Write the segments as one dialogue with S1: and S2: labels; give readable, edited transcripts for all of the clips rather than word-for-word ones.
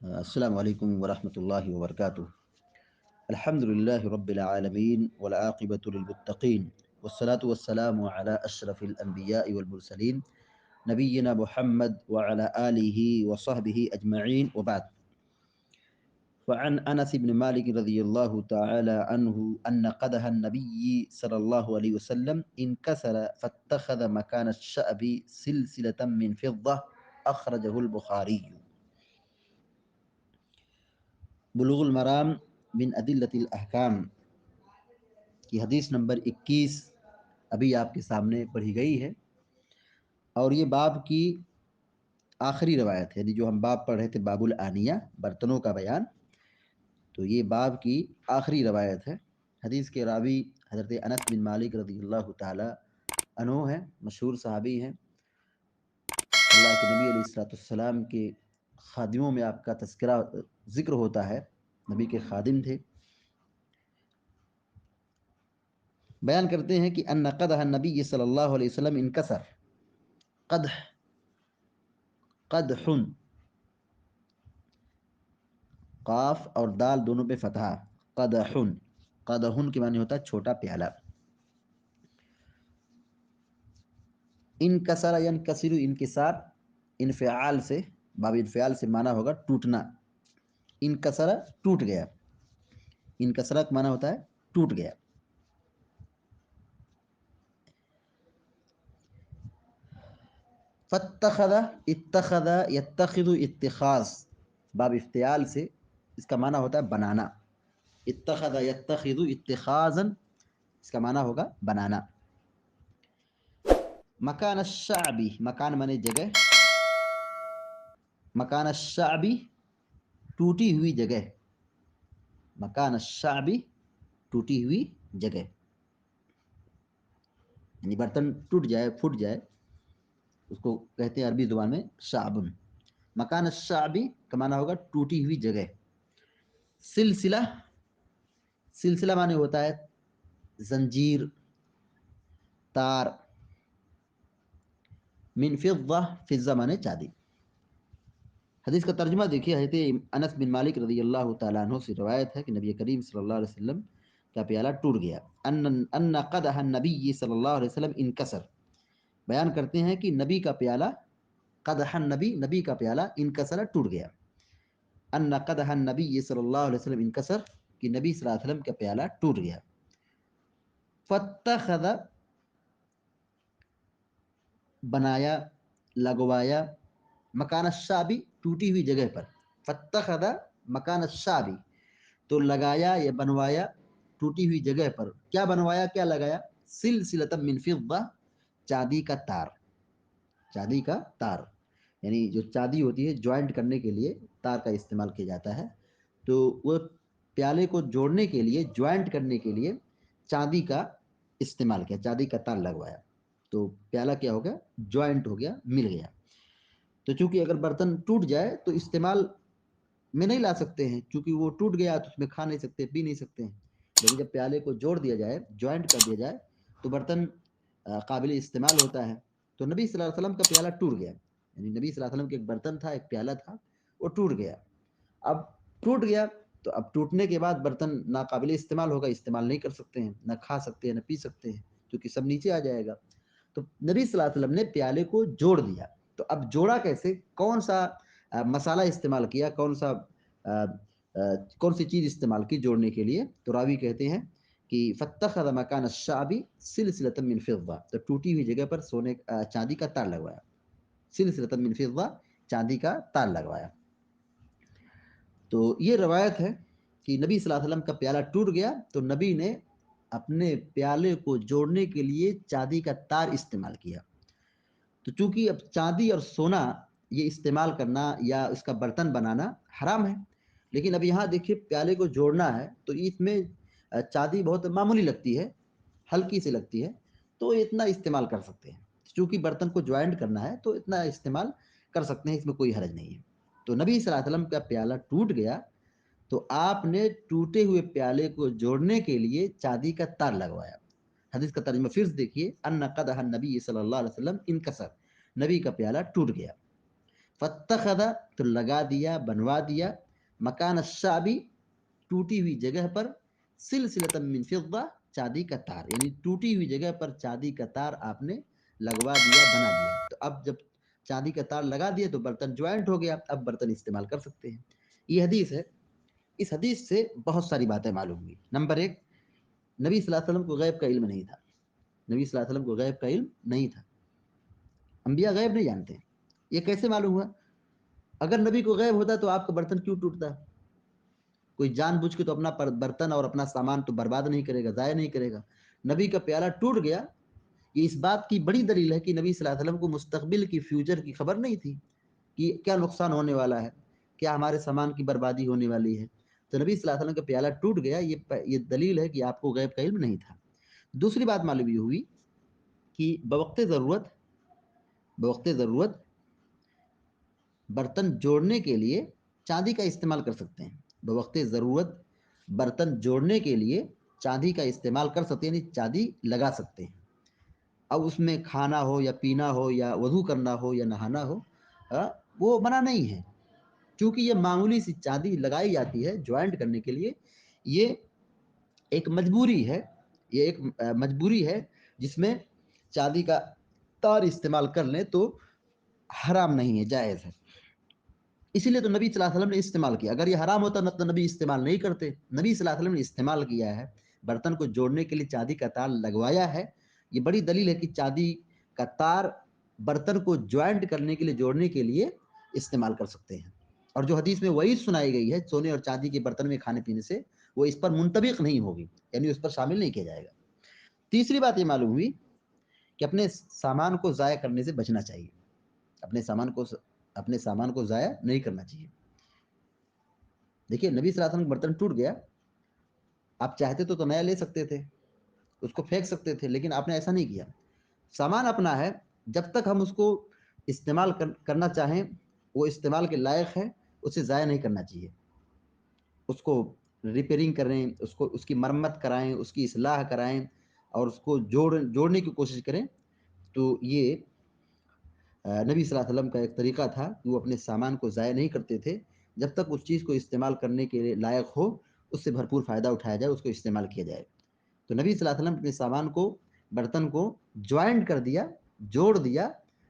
S1: السلام علیکم ورحمۃ اللہ وبرکاتہ۔ الحمد للہ رب العالمین والعاقبۃ للمتقین والصلاة والسلام علی اشرف الانبیاء والمرسلین نبینا محمد وعلی آلہ وصحبہ اجمعین وبعد۔ وعن انس بن مالک رضی اللہ تعالی عنہ ان قدح النبی صلی اللہ علیہ وسلم انکسر فاتخذ مکان الشعب سلسلة من فضة اخرجہ البخاری۔ بلوغ المرام من ادلۃ الاحکام کی حدیث نمبر 21 ابھی آپ کے سامنے پڑھی گئی ہے، اور یہ باب کی آخری روایت ہے، یعنی جو ہم باب پڑھ رہے تھے باب الآنیہ، برتنوں کا بیان، تو یہ باب کی آخری روایت ہے۔ حدیث کے راوی حضرت انس بن مالک رضی اللہ تعالی عنہ ہیں، مشہور صحابی ہیں۔ اللہ کے نبی علیہ الصلوۃ والسلام کے خادموں میں آپ کا تذکرہ ذکر ہوتا ہے، نبی کے خادم تھے۔ بیان کرتے ہیں کہ ان قدح النبی صلی اللہ علیہ وسلم انکسر، قدح قدح، قاف اور دال دونوں پہ فتحہ، قدح، قدح کے معنی ہوتا ہے چھوٹا پیالہ۔ انکسر ینکسر، انکسار انفعال سے، باب انفعال سے معنی ہوگا ٹوٹنا۔ انکسر ٹوٹ گیا، انکسرہ کا معنی ہوتا ہے ٹوٹ گیا۔ فاتخذ، اتخذ یتخذ، اتخاذ، باب افتعال سے اس کا معنی ہوتا ہے بنانا۔ اتخذ یتخذ اتخاذا، اس کا معنی ہوگا بنانا۔ مکان الشعبی، مکان مانے جگہ، مکان الشعبی ٹوٹی ہوئی جگہ، مکان الشعبی ٹوٹی ہوئی جگہ، یعنی برتن ٹوٹ جائے، پھٹ جائے، اس کو کہتے ہیں عربی زبان میں شعبن۔ مکان الشعبی کا معنی ہوگا ٹوٹی ہوئی جگہ۔ سلسلہ، سلسلہ معنی ہوتا ہے زنجیر، تار۔ من فضہ، فضہ معنی چاندی۔ حدیث کا ترجمہ دیکھیے، حضرت انس بن مالک رضی اللہ تعالیٰ عنہ سے روایت ہے کہ نبی کریم صلی اللہ علیہ وسلم کا پیالہ ٹوٹ گیا۔ ان قدح النبی صلی اللہ علیہ وسلم انکسر، بیان کرتے ہیں کہ نبی کا پیالہ، قدح النبی، نبی کا پیالہ، انکسر ٹوٹ گیا۔ ان قدح النبی صلی اللہ علیہ وسلم انکسر، کہ نبی صلی اللہ علیہ وسلم کا پیالہ ٹوٹ گیا۔ فاتخذ، بنایا، لگوایا، مکان الشعبی ٹوٹی ہوئی جگہ پر، فاتخذ مکان الشعبی تو لگایا یا بنوایا ٹوٹی ہوئی جگہ پر، کیا بنوایا کیا لگایا؟ سلسلۃ من فضہ، چاندی کا تار، چاندی کا تار، یعنی جو چاندی ہوتی ہے جوائنٹ کرنے کے لیے تار کا استعمال کیا جاتا ہے، تو وہ پیالے کو جوڑنے کے لیے، جوائنٹ کرنے کے لیے چاندی کا استعمال کیا، چاندی کا تار لگوایا، تو پیالہ کیا ہو گیا؟ جوائنٹ ہو گیا، مل گیا۔ تو چونکہ اگر برتن ٹوٹ جائے تو استعمال میں نہیں لا سکتے ہیں، چونکہ وہ ٹوٹ گیا تو اس میں کھا نہیں سکتے، پی نہیں سکتے ہیں، لیکن جب پیالے کو جوڑ دیا جائے، جوائنٹ کر دیا جائے، تو برتن قابل استعمال ہوتا ہے۔ تو نبی صلی اللہ علیہ وسلم کا پیالہ ٹوٹ گیا، یعنی نبی صلی اللہ علیہ وسلم کا ایک برتن تھا، ایک پیالہ تھا، وہ ٹوٹ گیا۔ اب ٹوٹ گیا تو اب ٹوٹنے کے بعد برتن ناقابل استعمال ہوگا، استعمال نہیں کر سکتے ہیں، نہ کھا سکتے ہیں، نہ پی سکتے ہیں، کیونکہ سب نیچے آ جائے گا۔ تو نبی صلی اللہ علیہ وسلم نے پیالے کو جوڑ دیا۔ تو اب جوڑا کیسے؟ کون سا مسالہ استعمال کیا، کون سی چیز استعمال کی جوڑنے کے لیے؟ تو راوی کہتے ہیں کہ فاتخذ مکان الشعبی سلسلۃ من فضہ، تو ٹوٹی ہوئی جگہ پر چاندی کا تار لگوایا، سلسلۃ من فضہ، چاندی کا تار لگوایا۔ تو یہ روایت ہے کہ نبی صلی اللہ علیہ وسلم کا پیالہ ٹوٹ گیا تو نبی نے اپنے پیالے کو جوڑنے کے لیے چاندی کا تار استعمال کیا۔ تو چونکہ اب چاندی اور سونا یہ استعمال کرنا یا اس کا برتن بنانا حرام ہے، لیکن اب یہاں دیکھیے پیالے کو جوڑنا ہے تو اس میں چاندی بہت معمولی لگتی ہے، ہلکی سی لگتی ہے، تو اتنا استعمال کر سکتے ہیں، چونکہ برتن کو جوائنٹ کرنا ہے تو اتنا استعمال کر سکتے ہیں، اس میں کوئی حرج نہیں ہے۔ تو نبی صلی اللہ علیہ وسلم کا پیالہ ٹوٹ گیا تو آپ نے ٹوٹے ہوئے پیالے کو جوڑنے کے لیے چاندی کا تار لگوایا۔ حدیث کا ترجمہ پھر دیکھیے، ان قدح النبی صلی اللہ علیہ وسلم انکسر، نبی کا پیالہ ٹوٹ گیا۔ फत्तखद तो लगा दिया, बनवा दिया, मकान शाबी टूटी हुई जगह पर, सिलसिलतम मिन फिद्दा चांदी का तार, यानी टूटी हुई जगह पर चांदी का तार आपने लगवा दिया, बना दिया। तो अब जब चांदी का तार लगा दिया तो बर्तन ज्वाइंट हो गया, अब बर्तन इस्तेमाल कर सकते हैं। ये हदीस है। इस हदीस से बहुत सारी बातें मालूम हुई। नंबर एक, नबी सल्लल्लाहु अलैहि वसल्लम को गैब का इल्म नहीं था। नबी सल्लल्लाहु अलैहि वसल्लम को गैब का इल्म नहीं था। अंबिया गैब नहीं जानते। ये कैसे मालूम हुआ? अगर नबी को गैब होता तो आपका बर्तन क्यों टूटता? कोई जानबूझ के तो अपना बर्तन और अपना सामान तो बर्बाद नहीं करेगा, ज़ाया नहीं करेगा। नबी का प्याला टूट गया, ये इस बात की बड़ी दलील है कि नबी सल्लल्लाहु अलैहि वसल्लम को मुस्तकबिल की, फ्यूचर की खबर नहीं थी कि क्या नुकसान होने वाला है, क्या हमारे सामान की बर्बादी होने वाली है। तो नबी सल्लल्लाहु अलैहि वसल्लम का प्याला टूट गया, ये दलील है कि आपको गैब का इल्म नहीं था। दूसरी बात मालूम ये हुई कि बवक्त ज़रूरत बर्तन जोड़ने के लिए चांदी का इस्तेमाल कर सकते हैं। बवक्त ज़रूरत बर्तन जोड़ने के लिए चांदी का इस्तेमाल कर सकते हैं, यानी चांदी लगा सकते हैं। अब उसमें खाना हो या पीना हो या वज़ू करना हो या नहाना हो, वो मना नहीं है, क्योंकि ये मामूली सी चांदी लगाई जाती है ज्वाइंट करने के लिए। ये एक मजबूरी है, ये एक मजबूरी है जिसमें चांदी का तार इस्तेमाल कर लें तो हराम नहीं है, जायज़ है। इसीलिए तो नबी सल्लल्लाहु अलैहि वसल्लम ने इस्तेमाल किया। अगर ये हराम होता न तो नबी इस्तेमाल नहीं करते। नबी सल्लल्लाहु अलैहि वसल्लम ने इस्तेमाल किया है, बर्तन को जोड़ने के लिए चांदी का तार लगवाया है। ये बड़ी दलील है कि चांदी का तार बर्तन को ज्वाइंट करने के लिए, जोड़ने के लिए इस्तेमाल कर सकते हैं। और जो हदीस में वही सुनाई गई है सोने और चांदी के बर्तन में खाने पीने से, वो इस पर मुंतबिक नहीं होगी, यानी उस पर शामिल नहीं किया जाएगा। तीसरी बात ये मालूम हुई कि अपने सामान को ज़ाया करने से बचना चाहिए। अपने सामान को अपने सामान को ज़ाया नहीं करना चाहिए। देखिए, नबी सल्लल्लाहु अलैहि वसल्लम का बर्तन टूट गया, आप चाहते तो नया ले सकते थे, उसको फेंक सकते थे, लेकिन आपने ऐसा नहीं किया। सामान अपना है, जब तक हम उसको इस्तेमाल करना चाहें, वो इस्तेमाल के लायक है, उसे ज़ाया नहीं करना चाहिए। उसको रिपेयरिंग करें, उसको उसकी मरम्मत कराएं, उसकी इस्लाह कराएं और उसको जोड़ने की कोशिश करें। तो ये नबी सल्लल्लाहु अलैहि वसल्लम का एक तरीका था कि वो अपने सामान को ज़ाया नहीं करते थे। जब तक उस चीज़ को इस्तेमाल करने के लायक हो, उससे भरपूर फ़ायदा उठाया जाए, उसको इस्तेमाल किया जाए। तो नबी सल्लल्लाहु अलैहि वसल्लम अपने सामान को, बर्तन को जॉइंट कर दिया, जोड़ दिया।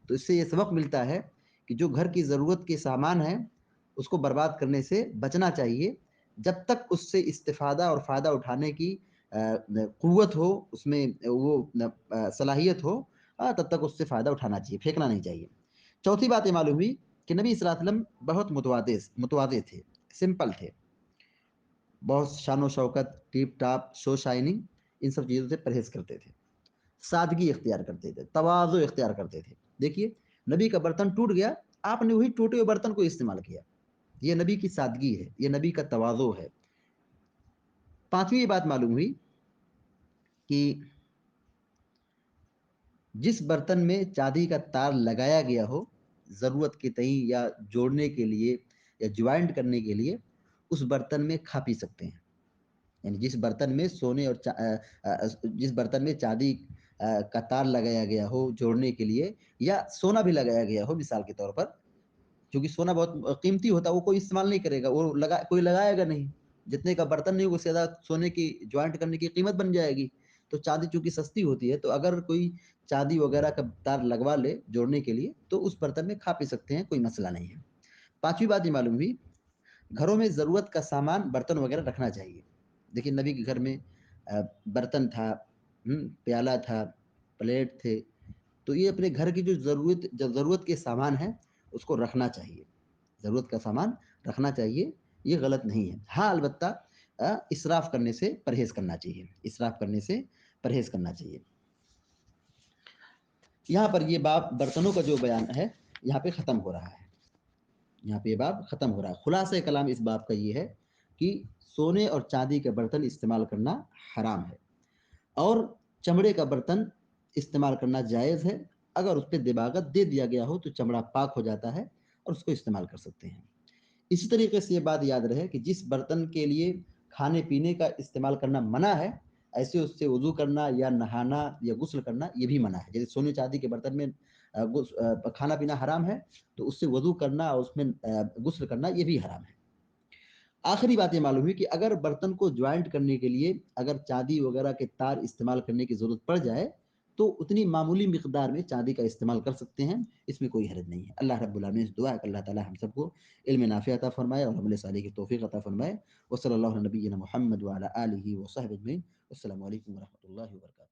S1: तो इससे ये सबक मिलता है कि जो घर की ज़रूरत के सामान हैं, उसको बर्बाद करने से बचना चाहिए। जब तक उससे इस्तिफ़ादा और फ़ायदा उठाने की क़ुव्वत हो, उसमें वो सलाहियत हो, तब तक उससे फ़ायदा उठाना चाहिए, फेंकना नहीं चाहिए। चौथी बात ये मालूम हुई कि नबी सल्लल्लाहु अलैहि वसल्लम बहुत मुतवाज़े थे, सिंपल थे। बहुत शान-ओ-शौकत, टिप-टाप, शो शाइनिंग, इन सब चीज़ों से परहेज़ करते थे। सादगी इख्तियार करते थे, तवाज़ु इख्तियार करते थे। देखिए, नबी का बर्तन टूट गया, आपने वही टूटे हुए बर्तन को इस्तेमाल किया। ये नबी की सादगी है, ये नबी का तवाज़ु है। पाँचवीं ये बात मालूम हुई कि जिस बर्तन में चांदी का तार लगाया गया हो, ज़रूरत के तईं या जोड़ने के लिए या जॉइंट करने के लिए, उस बर्तन में खा पी सकते हैं। यानी जिस बर्तन में जिस बर्तन में चांदी का तार लगाया गया हो जोड़ने के लिए, या सोना भी लगाया गया हो मिसाल के तौर पर, क्योंकि सोना बहुत कीमती होता है, वो कोई इस्तेमाल नहीं करेगा, वो कोई लगाएगा नहीं। जितने का बर्तन नहीं, उससे ज़्यादा सोने की जॉइंट करने की कीमत बन जाएगी। तो चांदी चूँकि सस्ती होती है, तो अगर कोई चांदी वगैरह का तार लगवा ले जोड़ने के लिए, तो उस बर्तन में खा पी सकते हैं, कोई मसला नहीं है। 5वीं बात ये मालूम हुई, घरों में ज़रूरत का सामान, बर्तन वगैरह रखना चाहिए। देखिए, नबी के घर में बर्तन था, प्याला था, प्लेट थे, तो ये अपने घर की जो ज़रूरत के सामान हैं, उसको रखना चाहिए। ज़रूरत का सामान रखना चाहिए, ये गलत नहीं है। हाँ, अलबत्ता इसराफ़ करने से परहेज़ करना चाहिए, इसराफ़ करने से परहेज़ करना चाहिए। यहाँ पर ये बाब बर्तनों का जो बयान है, यहाँ पे ख़त्म हो रहा है। यहाँ पे ये बाब ख़त्म हो रहा है। खुलासा कलाम इस बाब का ये है कि सोने और चांदी के बर्तन इस्तेमाल करना हराम है, और चमड़े का बर्तन इस्तेमाल करना जायज़ है। अगर उस पे दिबागत दे दिया गया हो तो चमड़ा पाक हो जाता है और उसको इस्तेमाल कर सकते हैं। इसी तरीके से ये बात याद रहे कि जिस बर्तन के लिए खाने-पीने का इस्तेमाल करना मना है, ऐसे उससे वुज़ू करना या नहाना या गुस्ल करना ये भी मना है। जैसे सोने चांदी के बर्तन में کھانا پینا حرام ہے تو اس سے وضو کرنا اور اس میں غسل کرنا یہ بھی حرام ہے۔ آخری بات یہ معلوم ہوئی کہ اگر برتن کو جوائنٹ کرنے کے لیے اگر چاندی وغیرہ کے تار استعمال کرنے کی ضرورت پڑ جائے تو اتنی معمولی مقدار میں چاندی کا استعمال کر سکتے ہیں، اس میں کوئی حرج نہیں ہے۔ اللہ رب العالمین سے دعا ہے کہ اللہ تعالی ہم سب کو علم نافع عطا فرمائے اور عمل صالح کی توفیق عطا فرمائے۔ وصلی اللہ علی نبینا محمد وعلی آلہ وصحبہ اجمعین۔ السلام علیکم ورحمۃ اللہ وبرکاتہ۔